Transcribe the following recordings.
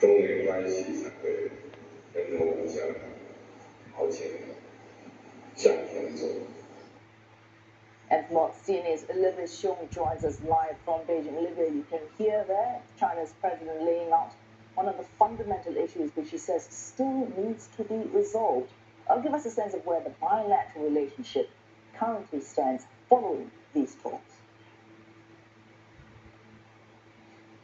中美关系才会能够向好前向前走。And from what CNA's Olivia Xiong joins us live from Beijing. Olivia, you can hear there China's president laying out one of the fundamental issues which he says still needs to be resolved. Give us a sense of where the bilateral relationship currently stands following these talks.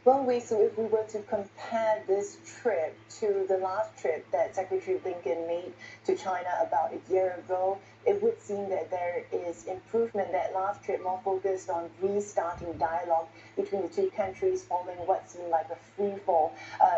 Well, so if we were to compare this trip to the last trip that Secretary Blinken made to China about a year ago, it would seem that there is improvement. That last trip more focused on restarting dialogue between the two countries following what seemed like a free fall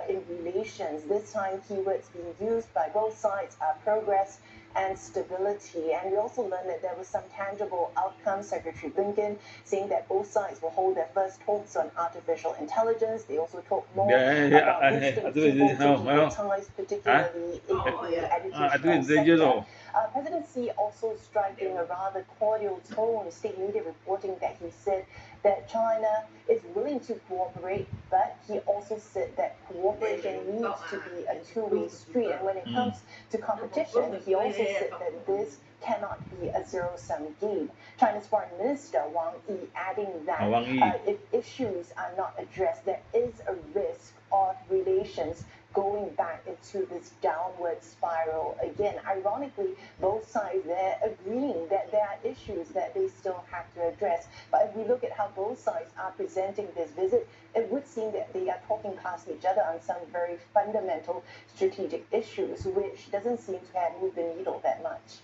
in relations. This time, keywords being used by both sides are progress and stability. And we also learned that there was some tangible outcomes. Secretary Blinken saying that both sides will hold their first talks on artificial intelligence. They also talked more about boosting people-to-people ties, particularly in the educational sector. President Xi also striking a rather cordial tone, state media reporting that he said that China is willing to cooperate, but he also said that cooperation needs to be a two-way street. And when it comes to competition, he also said that this cannot be a zero-sum game. China's Foreign Minister Wang Yi adding that if issues are not addressed, there is a risk of relations going back into this downward spiral again. Ironically, both sides they're agreeing that there are issues that they still have to address. But if we look at how both sides are presenting this visit, it would seem that they are talking past each other on some very fundamental strategic issues, which doesn't seem to have moved the needle that much.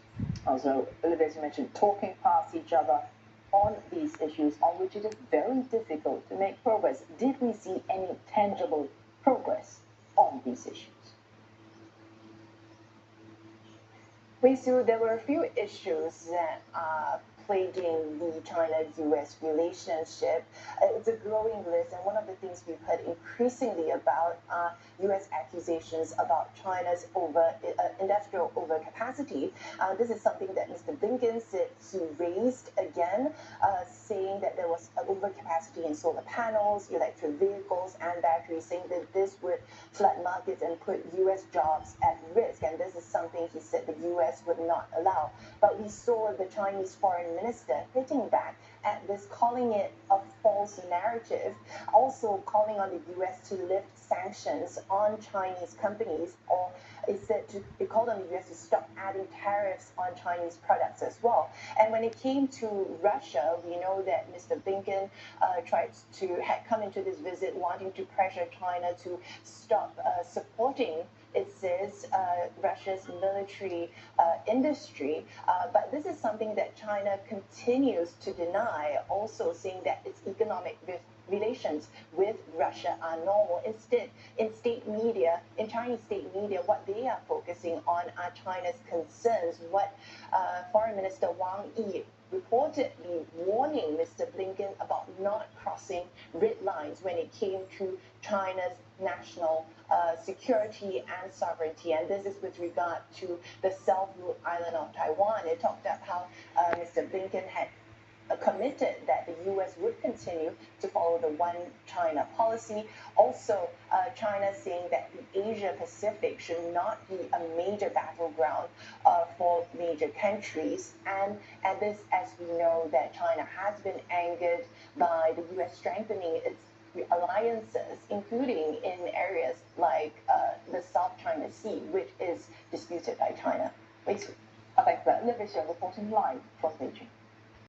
Also, Olivia, as you mentioned, talking past each other on these issues on which it is very difficult to make progress. Did we see any tangible progress on these issues? There were a few issues that are plaguing the China-US relationship. It's a growing list, and one of the things we've heard increasingly about are US accusations about China's industrial overcapacity. This is something that Mr. Blinken said he raised again, saying that there was overcapacity in solar panels, electric vehicles, and batteries, saying that this would flood markets and put US jobs at risk. And this is something he said the US would not allow. But we saw the Chinese foreign minister hitting back at this, calling it a false narrative, also calling on the US to lift sanctions on Chinese companies, or it called on the US to stop adding tariffs on Chinese products as well. And when it came to Russia, we know that Mr. Blinken had come into this visit wanting to pressure China to stop supporting, it says, Russia's military industry. But this is something that China continues to deny, also saying that its economic relations with Russia are normal. Instead, in Chinese state media, what they are focusing on are China's concerns. What Foreign Minister Wang Yi reportedly warning Mr. Blinken about not crossing red lines when it came to China's national security and sovereignty. And this is with regard to the self-ruled island of Taiwan. It talked about how Mr. Blinken had committed that the U.S. would continue to follow the One China policy. Also, China saying that the Asia-Pacific should not be a major battleground for major countries. And this, as we know, that China has been angered by the U.S. strengthening its alliances, including in areas like the South China Sea, which is disputed by China. Thanks for that. Olivia Xiong reporting live from Beijing.